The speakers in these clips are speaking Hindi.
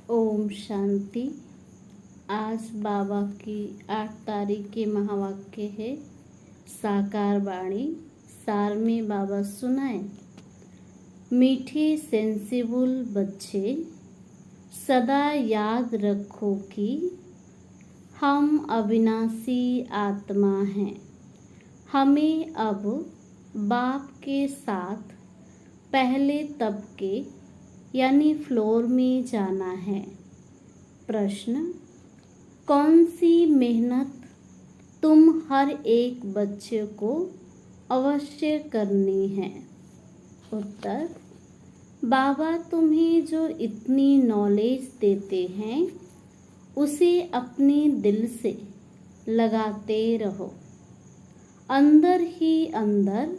ओम शांति। आज बाबा की 8 तारीख के महावाक्य है साकार वाणी। सार में बाबा सुनाए। मीठे सेंसिबल बच्चे, सदा याद रखो कि हम अविनाशी आत्मा हैं। हमें अब बाप के साथ पहले तबके यानी फ्लोर में जाना है। प्रश्न: कौन सी मेहनत तुम हर एक बच्चे को अवश्य करनी है? उत्तर: बाबा तुम्हें जो इतनी नॉलेज देते हैं उसे अपने दिल से लगाते रहो। अंदर ही अंदर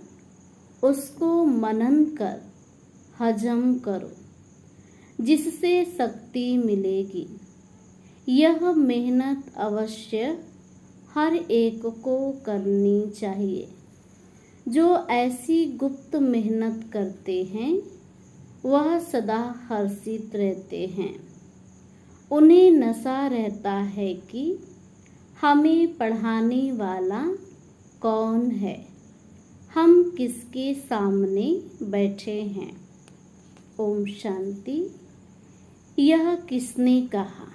उसको मनन कर हजम करो, जिससे शक्ति मिलेगी। यह मेहनत अवश्य हर एक को करनी चाहिए। जो ऐसी गुप्त मेहनत करते हैं वह सदा हर्षित रहते हैं। उन्हें नशा रहता है कि हमें पढ़ाने वाला कौन है, हम किसके सामने बैठे हैं। ओम शांति। यह किसने कहा?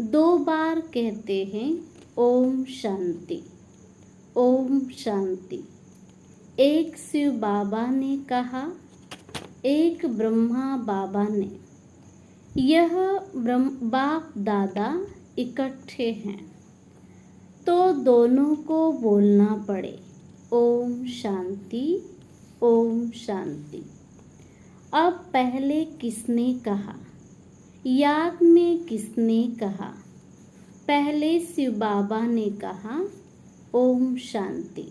2 बार कहते हैं ओम शांति, ओम शांति। एक शिव बाबा ने कहा, एक ब्रह्मा बाबा ने। यह बाप दादा इकट्ठे हैं तो दोनों को बोलना पड़े ओम शांति, ओम शांति। अब पहले किसने कहा? याद में किसने कहा? पहले शिव बाबा ने कहा ओम शांति।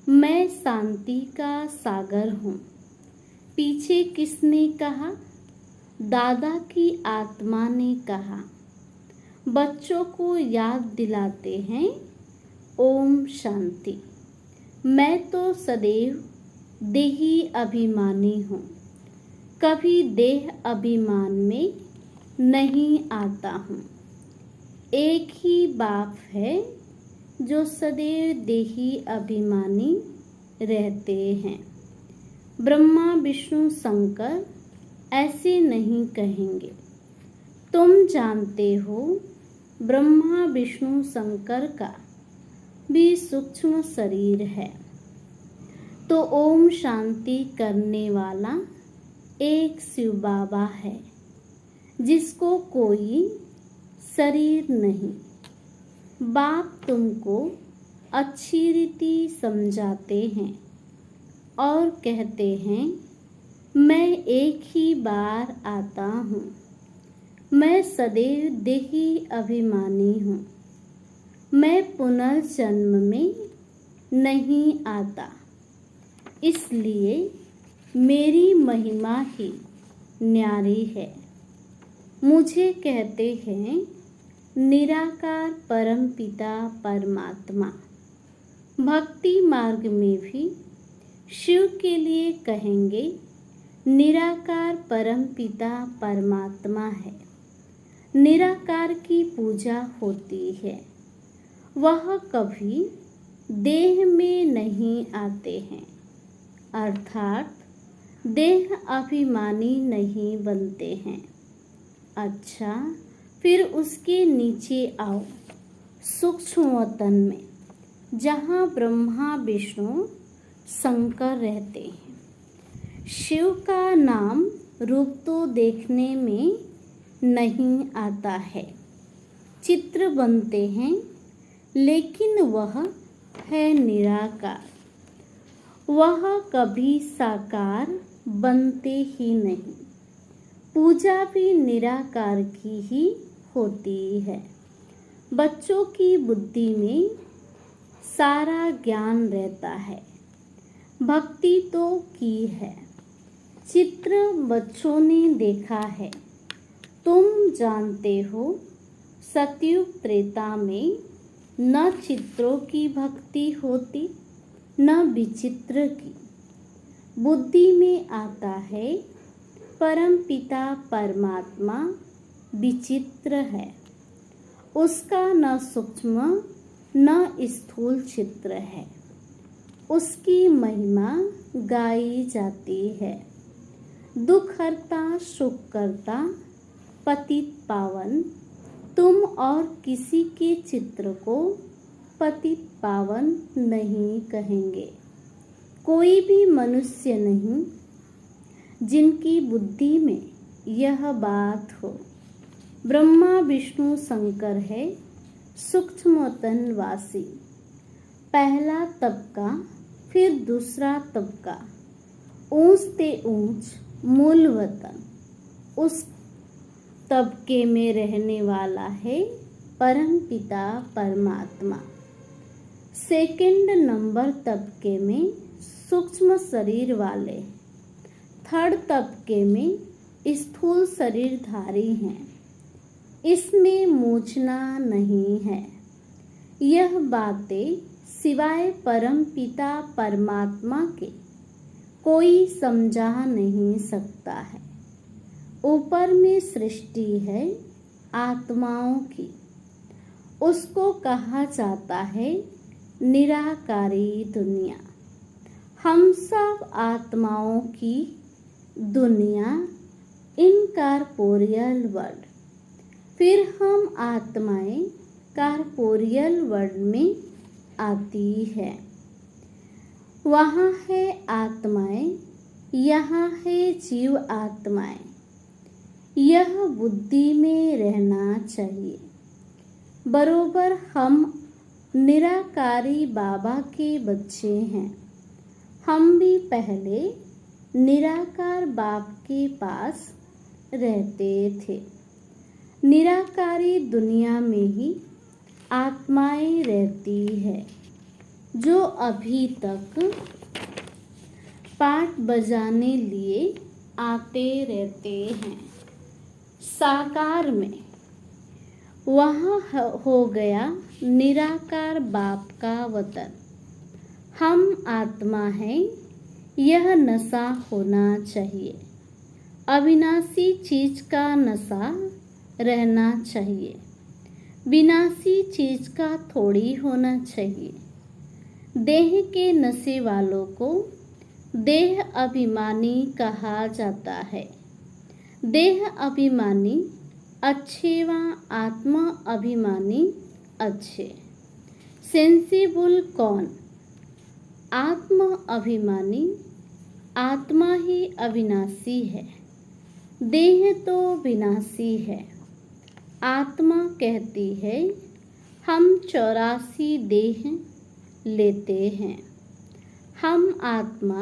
मैं शांति का सागर हूँ। पीछे किसने कहा? दादा की आत्मा ने कहा। बच्चों को याद दिलाते हैं ओम शांति। मैं तो सदैव देही अभिमानी हूँ, कभी देह अभिमान में नहीं आता हूँ। एक ही बाप है जो सदैव देही अभिमानी रहते हैं। ब्रह्मा विष्णु शंकर ऐसे नहीं कहेंगे। तुम जानते हो ब्रह्मा विष्णु शंकर का भी सूक्ष्म शरीर है। तो ओम शांति करने वाला एक शिव बाबा है जिसको कोई शरीर नहीं। बाप तुमको अच्छी रीति समझाते हैं और कहते हैं मैं एक ही बार आता हूँ। मैं सदैव देही अभिमानी हूँ। मैं पुनर्जन्म में नहीं आता, इसलिए मेरी महिमा ही न्यारी है। मुझे कहते हैं निराकार परम पिता परमात्मा। भक्ति मार्ग में भी शिव के लिए कहेंगे निराकार परम पिता परमात्मा है। निराकार की पूजा होती है। वह कभी देह में नहीं आते हैं, अर्थात देह अभिमानी नहीं बनते हैं। अच्छा, फिर उसके नीचे आओ सूक्ष्म वतन में, जहाँ ब्रह्मा विष्णु शंकर रहते हैं। शिव का नाम रूप तो देखने में नहीं आता है, चित्र बनते हैं, लेकिन वह है निराकार। वह कभी साकार बनते ही नहीं। पूजा भी निराकार की ही होती है। बच्चों की बुद्धि में सारा ज्ञान रहता है। भक्ति तो की है, चित्र बच्चों ने देखा है। तुम जानते हो सतयुग त्रेता में न चित्रों की भक्ति होती न विचित्र की। बुद्धि में आता है परम पिता परमात्मा विचित्र है। उसका न सूक्ष्म न स्थूल चित्र है। उसकी महिमा गाई जाती है। दुख हरता सुख करता पतित पावन। तुम और किसी के चित्र को पतित पावन नहीं कहेंगे। कोई भी मनुष्य नहीं जिनकी बुद्धि में यह बात हो। ब्रह्मा विष्णु शंकर है सूक्ष्मतन वासी। पहला तबका फिर दूसरा तबका, ऊंच ते ऊंच मूल वतन। उस तबके में रहने वाला है परम पिता परमात्मा। सेकंड नंबर तबके में सूक्ष्म शरीर वाले, थर्ड तबके में स्थूल शरीरधारी हैं। इसमें मूझना नहीं है। यह बातें सिवाय परम पिता परमात्मा के कोई समझा नहीं सकता है। ऊपर में सृष्टि है आत्माओं की। उसको कहा जाता है निराकारी दुनिया। हम सब आत्माओं की दुनिया, इनकॉर्पोरियल वर्ल्ड। फिर हम आत्माएं कॉर्पोरियल वर्ल्ड में आती है। वहाँ है आत्माएं, यहाँ है जीव आत्माएं। यह बुद्धि में रहना चाहिए। बरोबर हम निराकारी बाबा के बच्चे हैं। हम भी पहले निराकार बाप के पास रहते थे। निराकारी दुनिया में ही आत्माएं रहती है जो अभी तक पाठ बजाने लिए आते रहते हैं। साकार में वहाँ हो गया निराकार बाप का वतन। हम आत्मा हैं, यह नशा होना चाहिए। अविनाशी चीज का नशा रहना चाहिए। विनाशी चीज का थोड़ी होना चाहिए। देह के नशे वालों को देह अभिमानी कहा जाता है। देह अभिमानी अच्छे व आत्मा अभिमानी अच्छे। सेंसिबल कौन? आत्मा अभिमानी। आत्मा ही अविनाशी है। देह तो विनाशी है। आत्मा कहती है हम 84 देह लेते हैं। हम आत्मा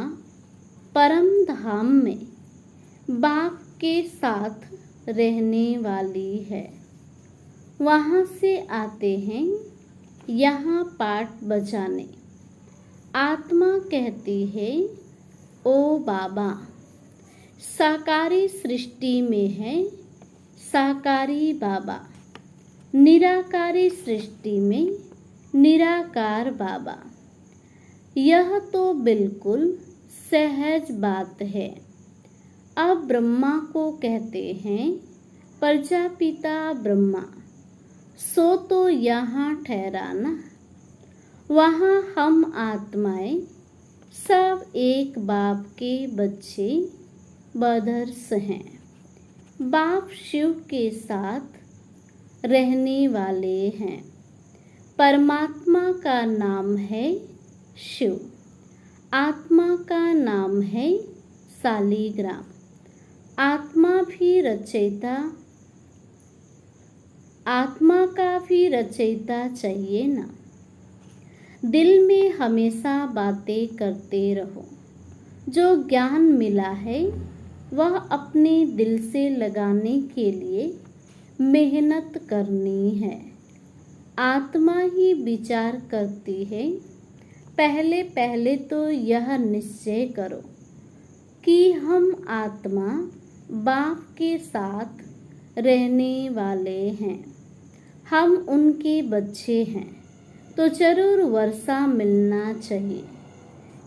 परम धाम में बाप के साथ रहने वाली है। वहाँ से आते हैं यहाँ पाठ बजाने। आत्मा कहती है ओ बाबा, साकारी सृष्टि में है साकारी बाबा। निराकारी सृष्टि में निराकार बाबा। यह तो बिल्कुल सहज बात है। अब ब्रह्मा को कहते हैं प्रजापिता ब्रह्मा। सो तो यहाँ ठहराना। वहाँ हम आत्माएं सब एक बाप के बच्चे ब्रदर्स हैं। बाप शिव के साथ रहने वाले हैं। परमात्मा का नाम है शिव। आत्मा का नाम है शालिग्राम। आत्मा का भी रचयिता चाहिए ना। दिल में हमेशा बातें करते रहो। जो ज्ञान मिला है वह अपने दिल से लगाने के लिए मेहनत करनी है। आत्मा ही विचार करती है। पहले पहले तो यह निश्चय करो कि हम आत्मा बाप के साथ रहने वाले हैं। हम उनके बच्चे हैं तो जरूर वर्षा मिलना चाहिए।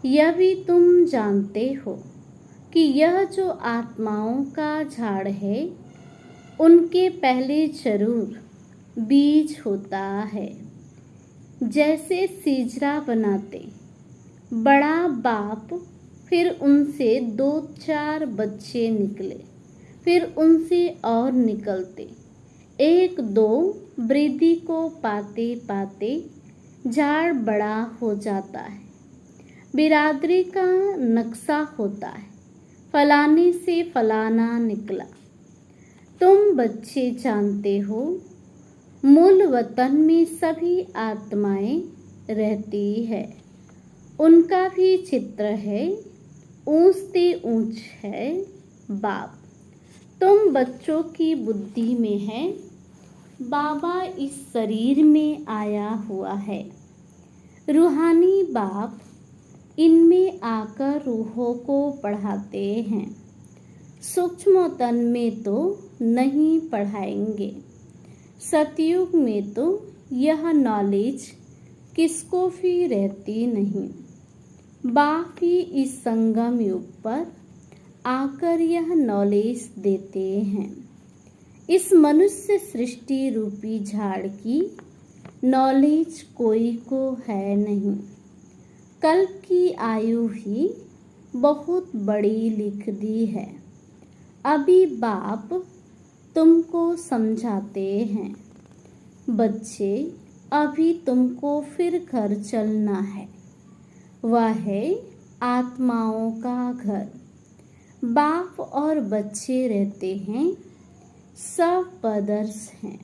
यह भी तुम जानते हो कि यह जो आत्माओं का झाड़ है उनके पहले जरूर बीज होता है। जैसे सिजरा बनाते बड़ा बाप, फिर उनसे 2-4 बच्चे निकले, फिर उनसे और निकलते, 1-2 वृद्धि को पाते पाते झाड़ बड़ा हो जाता है। बिरादरी का नक्शा होता है, फलाने से फलाना निकला। तुम बच्चे जानते हो, मूल वतन में सभी आत्माएं रहती है। उनका भी चित्र है, ऊंचते ऊंच है बाप। तुम बच्चों की बुद्धि में है, बाबा इस शरीर में आया हुआ है। रूहानी बाप इनमें आकर रूहों को पढ़ाते हैं। सूक्ष्म तन में तो नहीं पढ़ाएंगे। सतयुग में तो यह नॉलेज किसको भी रहती नहीं। बाप ही इस संगम युग पर आकर यह नॉलेज देते हैं। इस मनुष्य सृष्टि रूपी झाड़ की नॉलेज कोई को है नहीं। कल्प की आयु ही बहुत बड़ी लिख दी है। अभी बाप तुमको समझाते हैं, बच्चे अभी तुमको फिर घर चलना है। वह है आत्माओं का घर। बाप और बच्चे रहते हैं, सब ब्रदर्स हैं।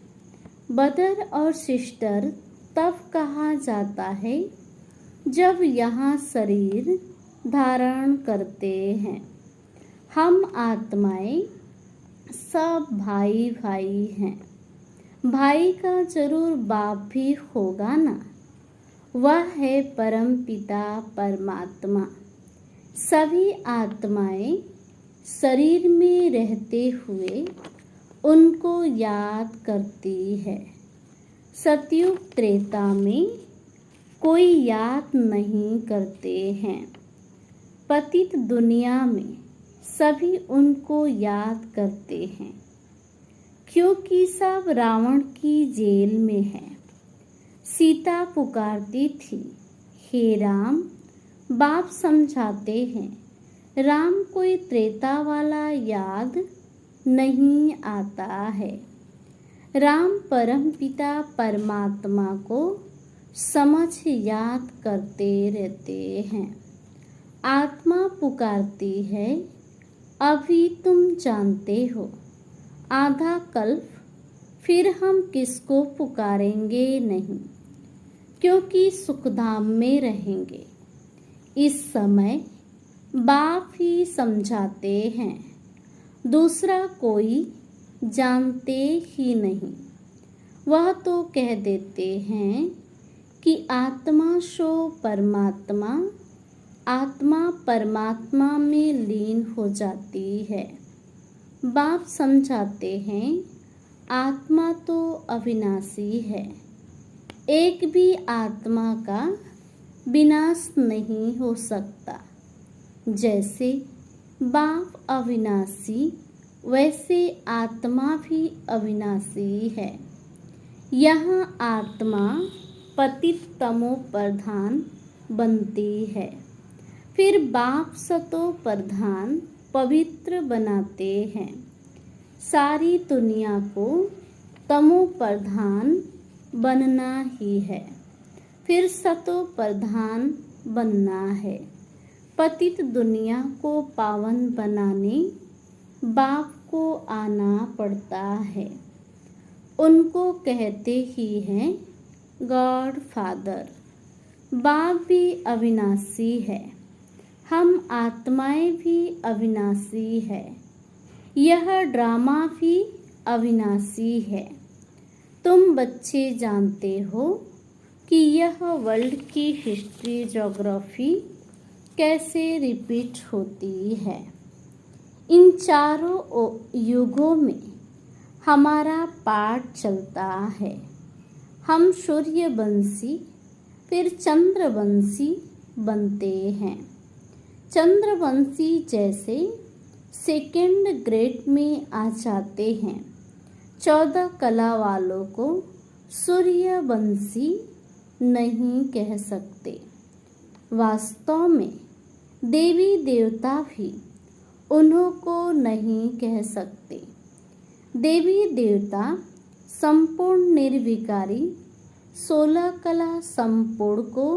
ब्रदर और सिस्टर तब कहा जाता है जब यहाँ शरीर धारण करते हैं। हम आत्माएं सब भाई भाई हैं। भाई का जरूर बाप भी होगा ना। वह है परम पिता परमात्मा। सभी आत्माएं शरीर में रहते हुए उनको याद करती है। सतयुग त्रेता में कोई याद नहीं करते हैं। पतित दुनिया में सभी उनको याद करते हैं, क्योंकि सब रावण की जेल में है। सीता पुकारती थी, हे राम। बाप समझाते हैं, राम कोई त्रेता वाला याद नहीं आता है। राम परम पिता परमात्मा को समझ याद करते रहते हैं। आत्मा पुकारती है, अभी तुम जानते हो, आधा कल्प फिर हम किसको पुकारेंगे नहीं, क्योंकि सुखधाम में रहेंगे। इस समय बाप ही समझाते हैं, दूसरा कोई जानते ही नहीं। वह तो कह देते हैं कि आत्मा सो परमात्मा, आत्मा परमात्मा में लीन हो जाती है। बाप समझाते हैं, आत्मा तो अविनाशी है, एक भी आत्मा का विनाश नहीं हो सकता। जैसे बाप अविनाशी, वैसे आत्मा भी अविनाशी है। यहाँ आत्मा पतित तमो प्रधान बनती है, फिर बाप सतो प्रधान पवित्र बनाते हैं। सारी दुनिया को तमो प्रधान बनना ही है, फिर सतो प्रधान बनना है। पतित दुनिया को पावन बनाने बाप को आना पड़ता है। उनको कहते ही हैं गॉड फादर। बाप भी अविनाशी है, हम आत्माएं भी अविनाशी है। यह ड्रामा भी अविनाशी है। तुम बच्चे जानते हो कि यह वर्ल्ड की हिस्ट्री ज्योग्राफी कैसे रिपीट होती है। इन चारों युगों में हमारा पाठ चलता है। हम सूर्यवंशी फिर चंद्रवंशी बनते हैं। चंद्रवंशी जैसे सेकेंड ग्रेड में आ जाते हैं, 14 कला वालों को सूर्यवंशी नहीं कह सकते। वास्तव में देवी देवता भी उन्हों को नहीं कह सकते। देवी देवता संपूर्ण निर्विकारी 16 कला संपूर्ण को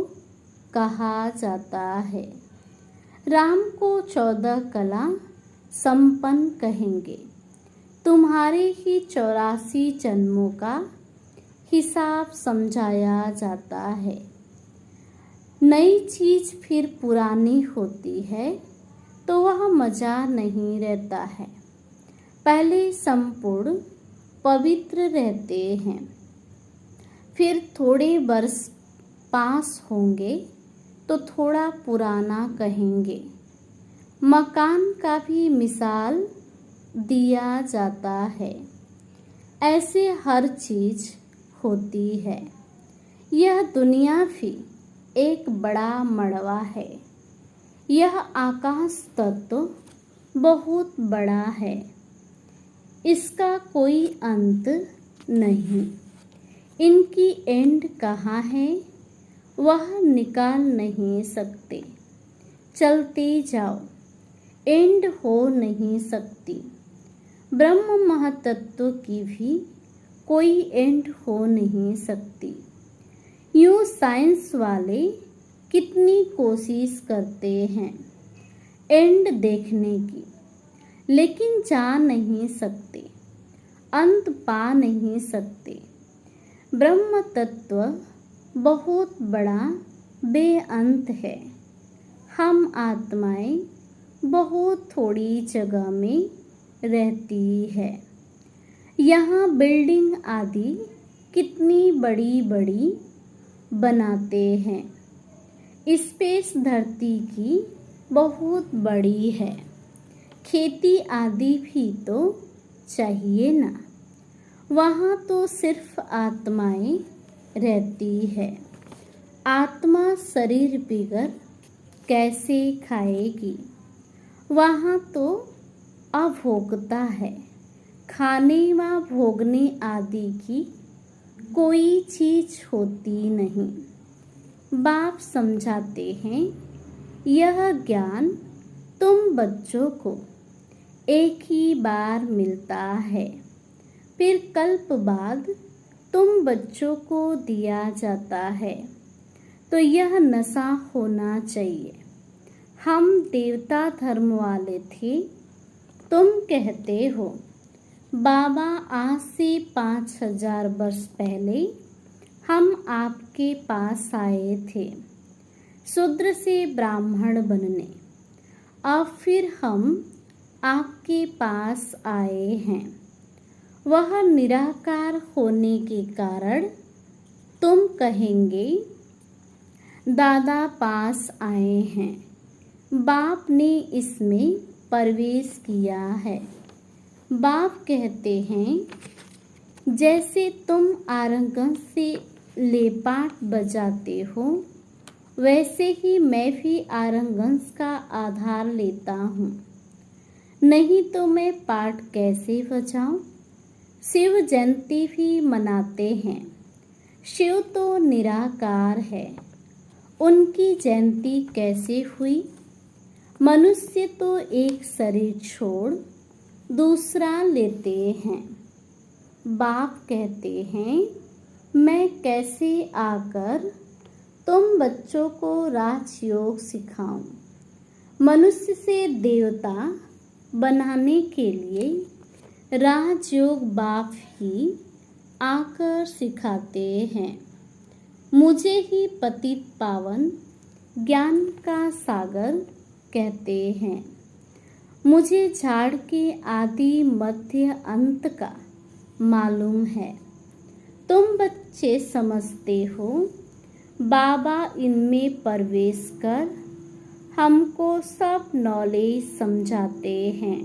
कहा जाता है। राम को 14 कला संपन्न कहेंगे। तुम्हारे ही 84 जन्मों का हिसाब समझाया जाता है। नई चीज फिर पुरानी होती है तो वह मजा नहीं रहता है। पहले संपूर्ण पवित्र रहते हैं, फिर थोड़े वर्ष पास होंगे तो थोड़ा पुराना कहेंगे। मकान का भी मिसाल दिया जाता है। ऐसे हर चीज होती है। यह दुनिया भी एक बड़ा मड़वा है। यह आकाश तत्व बहुत बड़ा है। इसका कोई अंत नहीं। इनकी एंड कहाँ है वह निकाल नहीं सकते। चलते जाओ, एंड हो नहीं सकती। ब्रह्म महतत्व की भी कोई एंड हो नहीं सकती। यूँ साइंस वाले कितनी कोशिश करते हैं एंड देखने की, लेकिन जा नहीं सकते, अंत पा नहीं सकते। ब्रह्म तत्व बहुत बड़ा बेअंत है। हम आत्माएं बहुत थोड़ी जगह में रहती है। यहाँ बिल्डिंग आदि कितनी बड़ी बड़ी बनाते हैं। स्पेस धरती की बहुत बड़ी है। खेती आदि भी तो चाहिए ना। वहाँ तो सिर्फ आत्माएं रहती है। आत्मा शरीर बिगर कैसे खाएगी। वहाँ तो अभोक्ता है। खाने व भोगने आदि की कोई चीज होती नहीं। बाप समझाते हैं, यह ज्ञान तुम बच्चों को एक ही बार मिलता है, फिर कल्प बाद तुम बच्चों को दिया जाता है। तो यह नशा होना चाहिए। हम देवता धर्म वाले थे। तुम कहते हो बाबा आज से 5000 वर्ष पहले हम आपके पास आए थे शूद्र से ब्राह्मण बनने। अब फिर हम आपके पास आए हैं। वह निराकार होने के कारण तुम कहेंगे दादा पास आए हैं। बाप ने इसमें प्रवेश किया है। बाप कहते हैं जैसे तुम आरंगन से लेपाट बजाते हो, वैसे ही मैं भी आरंगंस का आधार लेता हूँ। नहीं तो मैं पाठ कैसे बजाऊं। शिव जयंती भी मनाते हैं। शिव तो निराकार है, उनकी जयंती कैसे हुई। मनुष्य तो एक शरीर छोड़ दूसरा लेते हैं। बाप कहते हैं मैं कैसे आकर तुम बच्चों को राजयोग सिखाऊं। मनुष्य से देवता बनाने के लिए राजयोग बाप ही आकर सिखाते हैं। मुझे ही पतित पावन ज्ञान का सागर कहते हैं। मुझे झाड़ के आदि मध्य अंत का मालूम है। तुम बच्चे समझते हो बाबा इनमें प्रवेश कर हमको सब नॉलेज समझाते हैं।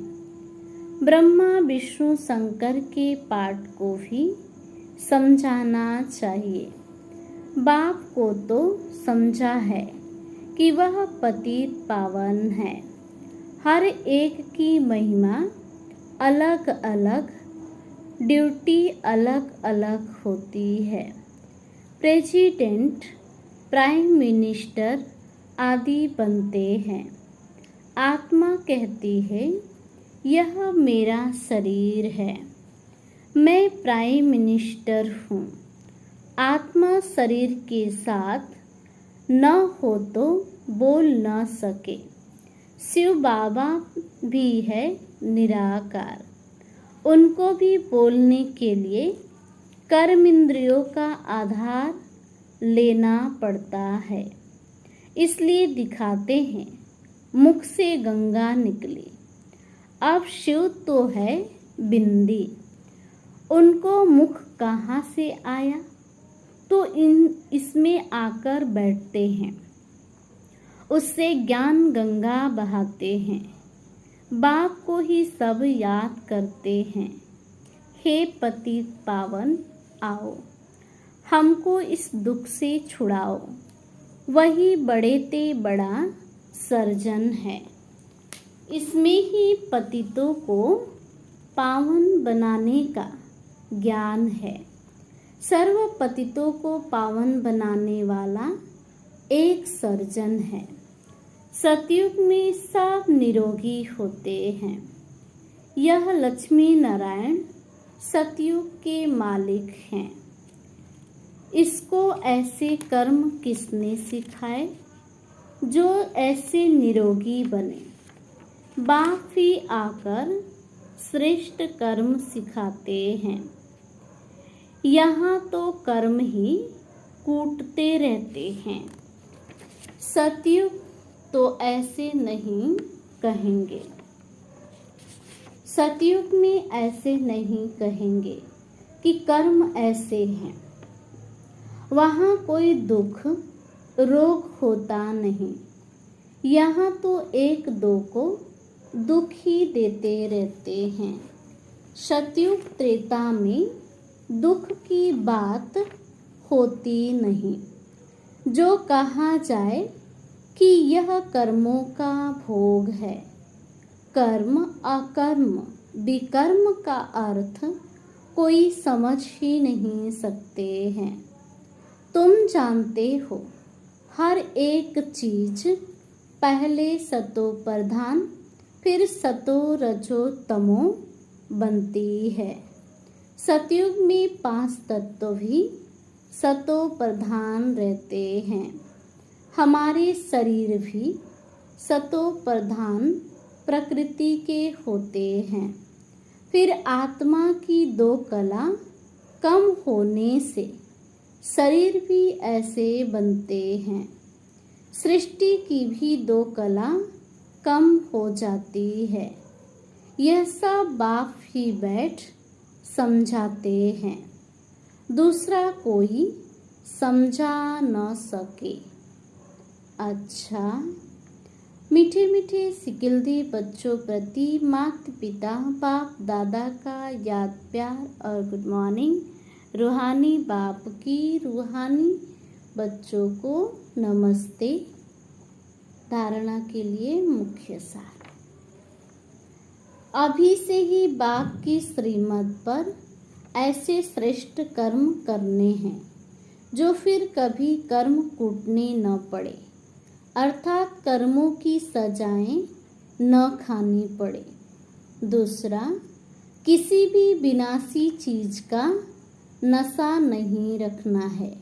ब्रह्मा विष्णु शंकर के पाठ को भी समझाना चाहिए। बाप को तो समझा है कि वह पतित पावन है। हर एक की महिमा अलग अलग ड्यूटी अलग अलग होती है। प्रेसिडेंट, प्राइम मिनिस्टर आदि बनते हैं। आत्मा कहती है, यह मेरा शरीर है, मैं प्राइम मिनिस्टर हूँ। आत्मा शरीर के साथ न हो तो बोल न सके। शिव बाबा भी है निराकार, उनको भी बोलने के लिए कर्म इंद्रियों का आधार लेना पड़ता है, इसलिए दिखाते हैं मुख से गंगा निकली। अब शिव तो है बिंदी, उनको मुख कहाँ से आया, तो इसमें आकर बैठते हैं, उससे ज्ञान गंगा बहाते हैं। बाप को ही सब याद करते हैं, हे पतित पावन आओ, हमको इस दुख से छुड़ाओ। वही बड़े ते बड़ा सर्जन है, इसमें ही पतितों को पावन बनाने का ज्ञान है। सर्व पतितों को पावन बनाने वाला एक सर्जन है। सतयुग में सब निरोगी होते हैं। यह लक्ष्मी नारायण सतयुग के मालिक हैं। इसको ऐसे कर्म किसने सिखाए जो ऐसे निरोगी बने। बाप ही आकर श्रेष्ठ कर्म सिखाते हैं। यहाँ तो कर्म ही कूटते रहते हैं। सतयुग तो ऐसे नहीं कहेंगे, सतयुग में ऐसे नहीं कहेंगे कि कर्म ऐसे हैं। वहाँ कोई दुख रोग होता नहीं। यहाँ तो एक दो को दुख ही देते रहते हैं। सतयुग त्रेता में दुख की बात होती नहीं। जो कहा जाए कि यह कर्मों का भोग है। कर्म अकर्म विकर्म का अर्थ कोई समझ ही नहीं सकते हैं। तुम जानते हो हर एक चीज पहले सतो प्रधान फिर सतो रजो तमो बनती है। सतयुग में 5 तत्व भी सतो प्रधान रहते हैं। हमारे शरीर भी सतो प्रधान प्रकृति के होते हैं। फिर आत्मा की 2 कला कम होने से शरीर भी ऐसे बनते हैं। सृष्टि की भी 2 कला कम हो जाती है। यह सब बाप ही बैठ समझाते हैं, दूसरा कोई समझा न सके। अच्छा, मीठे मीठे सिकिल्दी बच्चों प्रति माता पिता बाप दादा का याद प्यार और गुड मॉर्निंग। रूहानी बाप की रूहानी बच्चों को नमस्ते। धारणा के लिए मुख्य सार। अभी से ही बाप की श्रीमत पर ऐसे श्रेष्ठ कर्म करने हैं जो फिर कभी कर्म कूटने न पड़े, अर्थात कर्मों की सजाएं न खानी पड़े। दूसरा, किसी भी विनाशी चीज का नशा नहीं रखना है।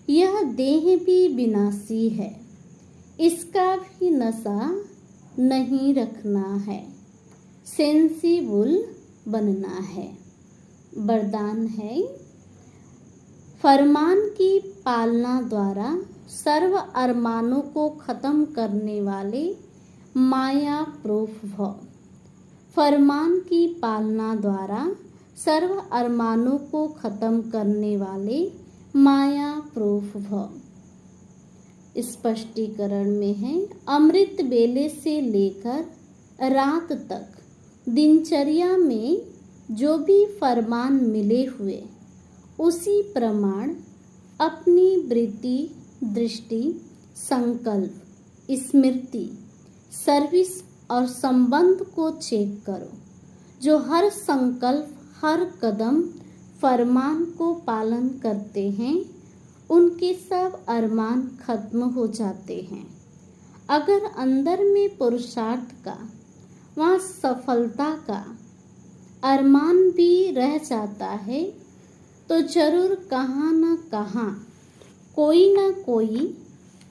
यह देह भी विनाशी है, इसका भी नशा नहीं रखना है। सेंसिबल बनना है। वरदान है, फरमान की पालना द्वारा सर्व अरमानों को खत्म करने वाले माया प्रूफ भव। फरमान की पालना द्वारा सर्व अरमानों को खत्म करने वाले माया प्रूफ भव। स्पष्टीकरण में है, अमृत बेले से लेकर रात तक दिनचर्या में जो भी फरमान मिले हुए, उसी प्रमाण अपनी वृत्ति, दृष्टि, संकल्प, स्मृति, सर्विस और संबंध को चेक करो। जो हर संकल्प, हर कदम फरमान को पालन करते हैं, उनके सब अरमान खत्म हो जाते हैं। अगर अंदर में पुरुषार्थ का, वहाँ सफलता का अरमान भी रह जाता है, तो जरूर कहाँ न कहाँ कोई न कोई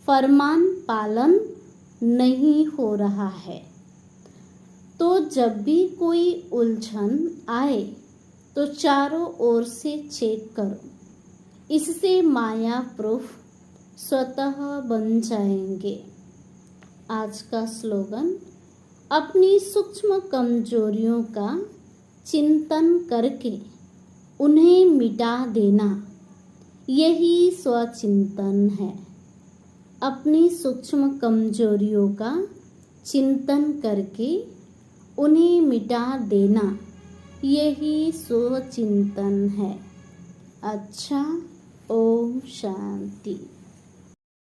फरमान पालन नहीं हो रहा है। तो जब भी कोई उलझन आए तो चारों ओर से चेक करो, इससे माया प्रूफ स्वतः बन जाएंगे। आज का स्लोगन, अपनी सूक्ष्म कमजोरियों का चिंतन करके उन्हें मिटा देना, यही स्वचिंतन है। अपनी सूक्ष्म कमजोरियों का चिंतन करके उन्हें मिटा देना, यही स्वचिंतन है। अच्छा, ओम शांति।